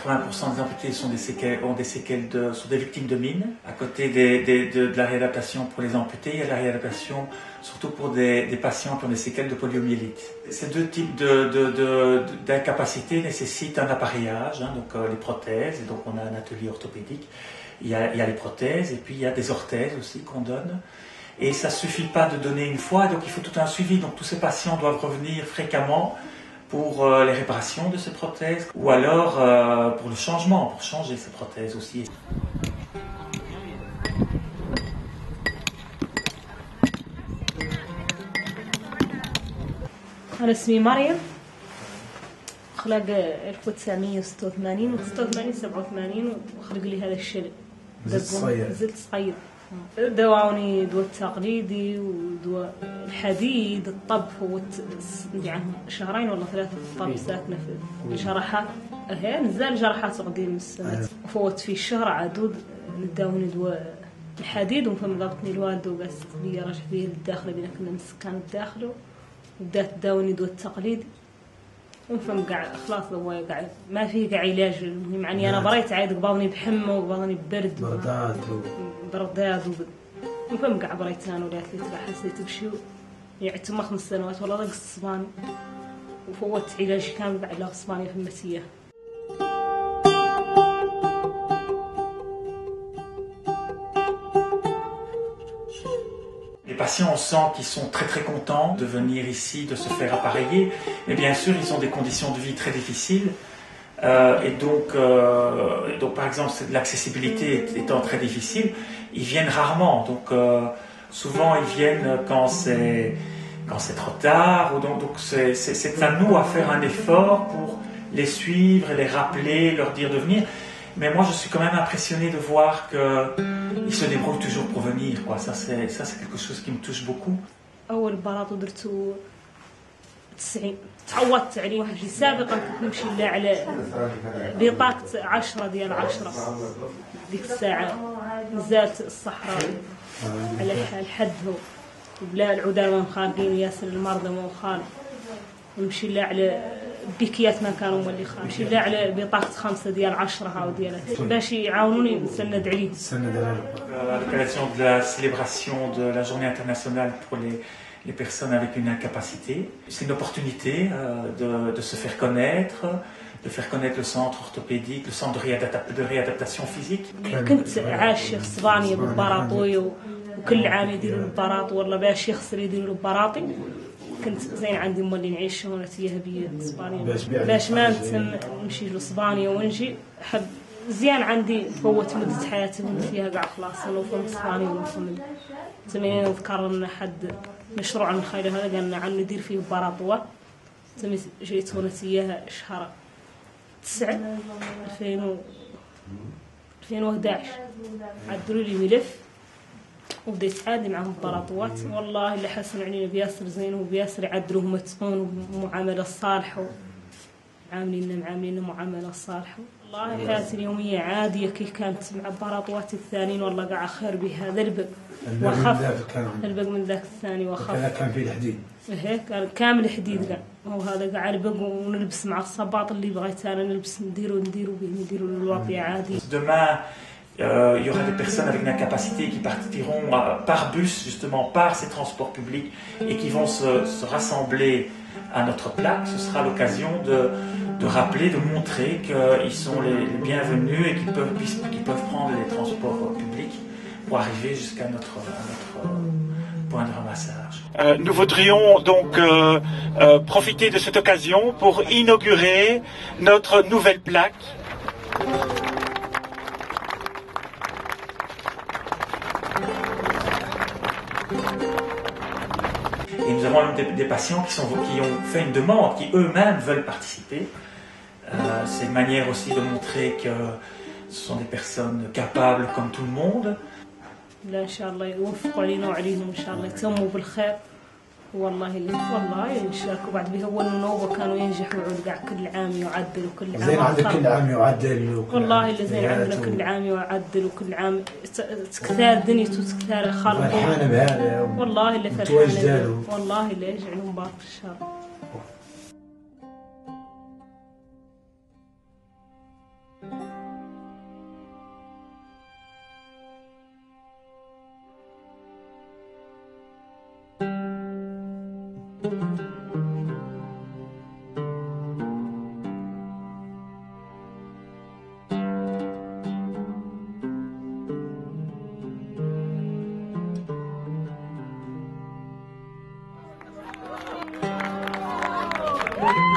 80% des amputés sont sont des victimes de mines. À côté de la réadaptation pour les amputés, il y a la réadaptation surtout pour des patients qui ont des séquelles de poliomyélite. Ces deux types d'incapacité nécessitent un appareillage, donc les prothèses, et donc on a un atelier orthopédique. Il y a les prothèses et puis il y a des orthèses aussi qu'on donne. Et ça ne suffit pas de donner une fois, donc il faut tout un suivi. Donc tous ces patients doivent revenir fréquemment pour les réparations de ces prothèses ou alors pour le changement, pour changer ces prothèses aussi. أنا اسمي مريم، خلق 1986 و 86 87 وخلق لي هذا الشلل. زلت صغير. دواوني دواء التقليدي ودواء الحديد، الطب فوت يعني شهرين ولا ثلاثة في الطب، ساكنة في جراحات، نزال جراحات قديم السنة، فوت في الشهر عدود نداوني دواء الحديد، وفم ضبطني الوالدة وقاست لي رجع فيه للداخل بينا كنا مسكان الداخل، وبدات تداوني دواء التقليدي، وفم قاعد خلاص هو قاعد ما في قاعد علاج. المهم يعني انا بريت عاد قبضني بحمى وقبضني ببرد برداد وفم قاعد بريت انا ولات لي تبع حسيت بشيء يعني تما 5 سنوات والله ضاق الصباني، وفوت علاجي كامل بعد لا صباني في المسيه. Les patients, on sent qu'ils sont très très contents de venir ici, de se faire appareiller, mais bien sûr ils ont des conditions de vie très difficiles, et donc par exemple l'accessibilité étant très difficile, ils viennent rarement, donc souvent ils viennent quand c'est trop tard, ou donc c'est à nous à faire un effort pour les suivre et les rappeler, leur dire de venir. Mais moi, je suis quand même impressionné de voir qu'ils se débrouillent toujours pour venir, quoi. Ça, c'est quelque chose qui me touche beaucoup. أول بلاطو درتو 90 تعوضت عليه واحد سابقا كنت نمشي لا على بطاقة 10 ديال 10 ديك الساعة نزلت الصحراء على الحد وبلا العدامى مخالقين ياسر المرضى مو نمشي لا على بيكيات ما كانوا مولي خام نمشي لا على بطاقة 5 ديال 10 هاو ديالات باش يعاونوني نسند عليه. À l'occasion de la célébration de la journée internationale pour les personnes avec une incapacité, c'est une opportunité de se faire connaître, de faire connaître le centre orthopédique, le centre de réadaptation physique. كنت عاشق اسبانيا بالبراطوي وكل عام يديروا البراطو والله باش يخسر يديروا البراطي. كنت زين عندي مولي نعيش هنا تيها بيا اسبانيا باش ما نمشي لاسبانيا ونجي حب زين عندي فوت مدة حياتي فيها قاع خلاص انا وفهمت اسبانيا وفهمت تمين. نذكر ان حد مشروع الخير هذا قالنا عن ندير فيه براطوة تمي جيت هنا تيها شهر 9 2011 عدلوا لي ملف وبديت عادي معهم براطوات. والله اللي حسن علينا بياسر زين وبياسر يعدلوا متقون ومعاملة صالحة معاملين معاملة صالحة. والله حياتي اليومية عادية كي كانت مع براطواتي الثانيين والله قاع خير بهذا البق البق من ذاك الثاني وخف كان فيه الحديد كان كامل حديد قاع وهذا قاع البق ونلبس مع الصباط اللي بغيت انا نلبس نديروا الواقية عادي. Il y aura des personnes avec une incapacité qui partiront par bus, justement par ces transports publics, et qui vont se rassembler à notre plaque. Ce sera l'occasion de rappeler, de montrer qu'ils sont les bienvenus et qu'ils peuvent prendre les transports publics pour arriver jusqu'à notre point de ramassage. Nous voudrions donc profiter de cette occasion pour inaugurer notre nouvelle plaque. Et nous avons des patients qui ont fait une demande, qui eux-mêmes veulent participer. C'est une manière aussi de montrer que ce sont des personnes capables comme tout le monde. لا إن شاء الله يوفقوا علينا وعليهم إن شاء الله يتموا بالخير. والله يشاركوا بعد بيهونوا نوبة كانوا ينجحوا كاع كل عام يعدل وكل عام زين عندك كل عام يعدل والله اللي زين عندنا كل عام يعدل وكل عام تكثار دنيته تكثار خلقه فرحانة بهذا والله اللي فرحانة والله اللي يجعلهم مبارك إن شاء الله. Oh,